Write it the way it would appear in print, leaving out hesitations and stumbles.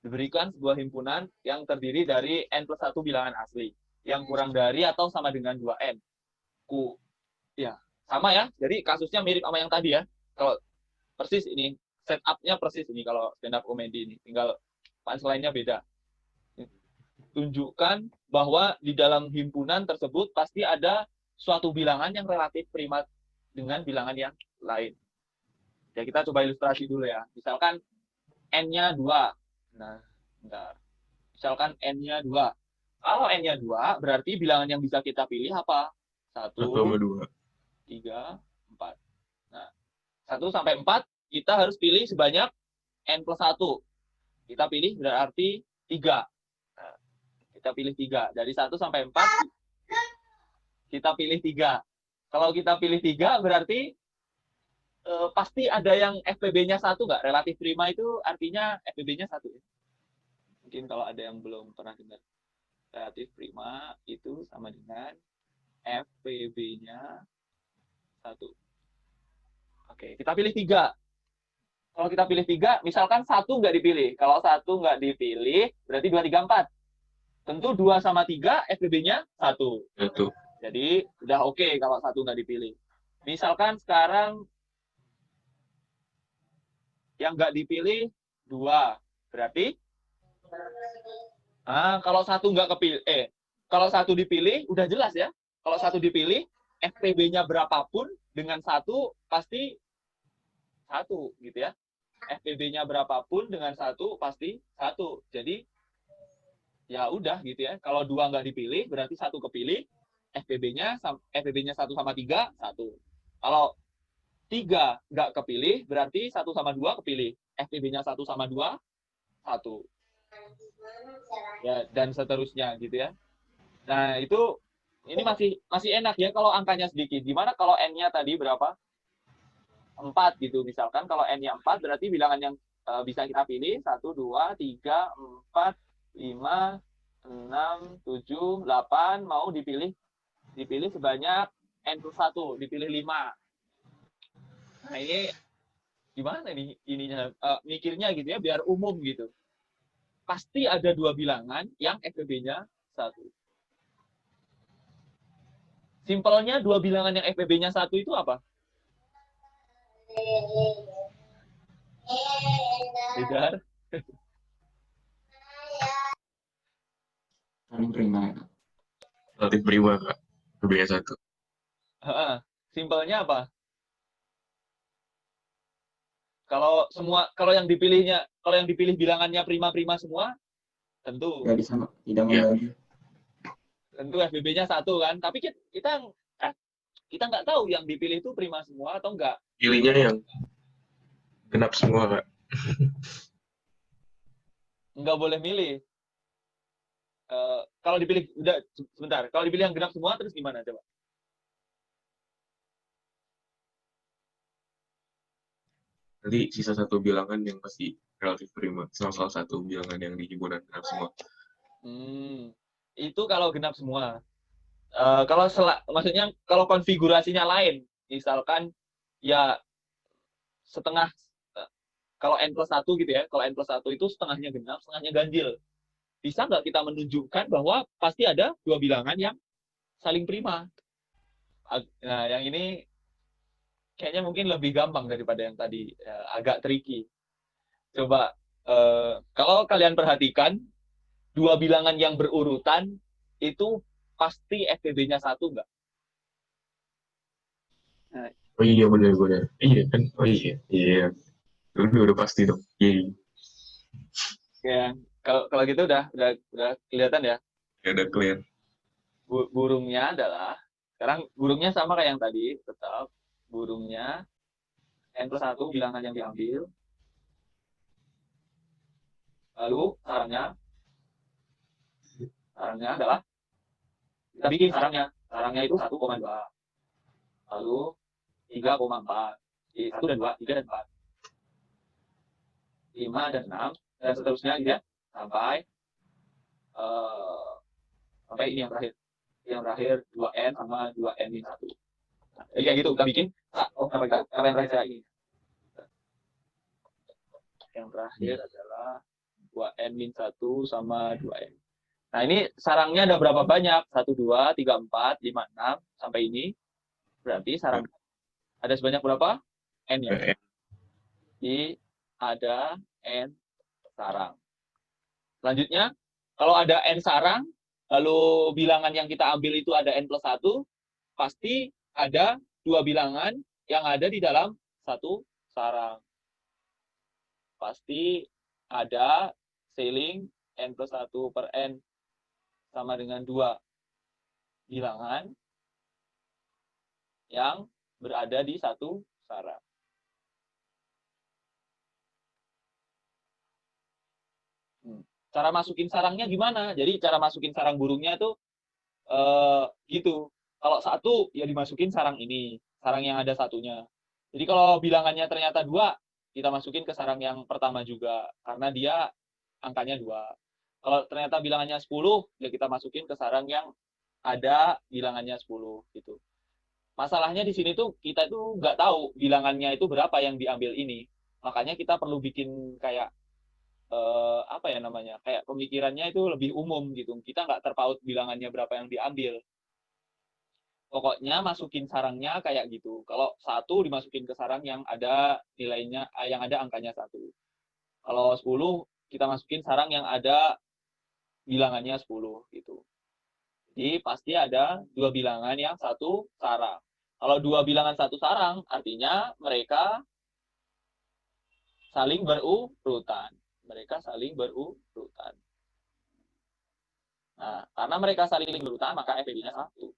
Diberikan sebuah himpunan yang terdiri dari n plus 1 bilangan asli, yang kurang dari atau sama dengan 2n. Ya, sama ya. Jadi kasusnya mirip sama yang tadi ya. Kalau persis ini, setup-nya persis ini kalau stand up comedy ini. Tinggal punchline-nya beda. Tunjukkan bahwa di dalam himpunan tersebut pasti ada suatu bilangan yang relatif prima dengan bilangan yang lain. Ya, kita coba ilustrasi dulu ya. Misalkan n-nya 2. Nah, bentar. Misalkan n-nya 2. Kalau n-nya 2, berarti bilangan yang bisa kita pilih apa? 1, 2. 3, 4. Nah, 1 sampai 4, kita harus pilih sebanyak n plus 1. Kita pilih berarti 3. Nah, kita pilih 3. Dari 1 sampai 4, kita pilih 3. Kalau kita pilih 3, berarti pasti ada yang FPB-nya 1 nggak? Relatif prima itu artinya FPB-nya 1. Mungkin kalau ada yang belum pernah dengar. Relatif prima itu sama dengan FPB-nya 1. Oke, kita pilih 3. Kalau kita pilih 3, misalkan 1 nggak dipilih. Kalau 1 nggak dipilih, berarti 2, 3, 4. Tentu 2 sama 3, FPB-nya 1. Jadi, udah oke kalau 1 nggak dipilih. Misalkan sekarang yang nggak dipilih 2. Berarti kalau 1 nggak kepilih, kalau 1 dipilih udah jelas ya. Kalau 1 dipilih, FPB-nya berapapun dengan 1 pasti 1 gitu ya. FPB-nya berapapun dengan 1 pasti 1. Jadi ya udah gitu ya. Kalau 2 nggak dipilih berarti 1 kepilih, FPB-nya 1 sama 3 1. Kalau 3 nggak kepilih, berarti 1 sama 2 kepilih. FPB-nya 1 sama 2, 1. Ya, dan seterusnya gitu ya. Nah, itu ini masih enak ya kalau angkanya sedikit. Gimana kalau N-nya tadi berapa? 4 gitu. Misalkan kalau N-nya 4, berarti bilangan yang bisa kita pilih 1, 2, 3, 4, 5, 6, 7, 8. Mau dipilih sebanyak N plus 1. Dipilih 5. Nah, ini gimana nih ininya mikirnya gitu ya biar umum gitu. Pasti ada 2 bilangan yang FPB-nya 1. Simpelnya 2 bilangan yang FPB-nya 1 itu apa? Bedar. Saling prima. Relatif prima, Kak. FPB-nya 1. Simpelnya apa? Kalau yang dipilih bilangannya prima-prima semua, tentu tidak membagi. Tentu FBB-nya 1 kan. Tapi kita nggak tahu yang dipilih itu prima semua atau enggak. Pilihnya yang genap semua, Kak. Nggak boleh milih. Kalau dipilih udah sebentar. Kalau dipilih yang genap semua terus gimana coba? Nanti sisa 1 bilangan yang pasti relatif prima. Salah satu bilangan yang di himpunan genap semua. Itu kalau genap semua. Maksudnya kalau konfigurasinya lain, misalkan ya setengah, kalau N plus 1 gitu ya, kalau N plus 1 itu setengahnya genap, setengahnya ganjil. Bisa nggak kita menunjukkan bahwa pasti ada 2 bilangan yang saling prima? Nah, yang ini kayaknya mungkin lebih gampang daripada yang tadi, agak tricky. Coba, kalau kalian perhatikan, 2 bilangan yang berurutan itu pasti FPB-nya 1 nggak? Nah, Oh iya, benar. Iya kan? Oh iya. Udah pasti dong. Iya. ya, kalau gitu udah kelihatan ya. Ya udah clear. Burungnya adalah, sekarang burungnya sama kayak yang tadi, tetap burungnya N plus 1 bilangan yang diambil. Lalu sarangnya adalah, kita bikin sarangnya. Sarangnya itu 1,2. Lalu 3,4. 1 dan 2, 3 dan 4. 5 dan 6. Dan seterusnya gitu ya. Sampai ini yang terakhir. Yang terakhir 2N sama 2N min 1. Jadi kayak gitu, kita bikin. Apa yang terakhir saya ini? Yang terakhir adalah 2N min 1 sama 2N. Nah, ini sarangnya ada berapa banyak? 1, 2, 3, 4, 5, 6, sampai ini. Berarti sarang ada sebanyak berapa? N ya. Jadi ada N sarang. Selanjutnya, kalau ada N sarang, lalu bilangan yang kita ambil itu ada N plus 1, pasti ada dua bilangan yang ada di dalam satu sarang. Pasti ada sailing N plus 1 per N sama dengan 2 bilangan yang berada di satu sarang. Cara masukin sarangnya gimana? Jadi cara masukin sarang burungnya itu gitu. Kalau satu, ya dimasukin sarang ini. Sarang yang ada satunya. Jadi kalau bilangannya ternyata 2, kita masukin ke sarang yang pertama juga. Karena dia angkanya 2. Kalau ternyata bilangannya 10, ya kita masukin ke sarang yang ada bilangannya 10. Gitu. Masalahnya di sini tuh kita tuh nggak tahu bilangannya itu berapa yang diambil ini. Makanya kita perlu bikin kayak apa ya namanya, kayak pemikirannya itu lebih umum gitu. Kita nggak terpaut bilangannya berapa yang diambil. Pokoknya masukin sarangnya kayak gitu. Kalau 1 dimasukin ke sarang yang ada nilainya, yang ada angkanya 1. Kalau 10 kita masukin sarang yang ada bilangannya 10 gitu. Jadi pasti ada dua bilangan yang satu sarang. Kalau dua bilangan satu sarang, artinya mereka saling berurutan. Mereka saling berurutan. Nah, karena mereka saling berurutan, maka FPB-nya 1.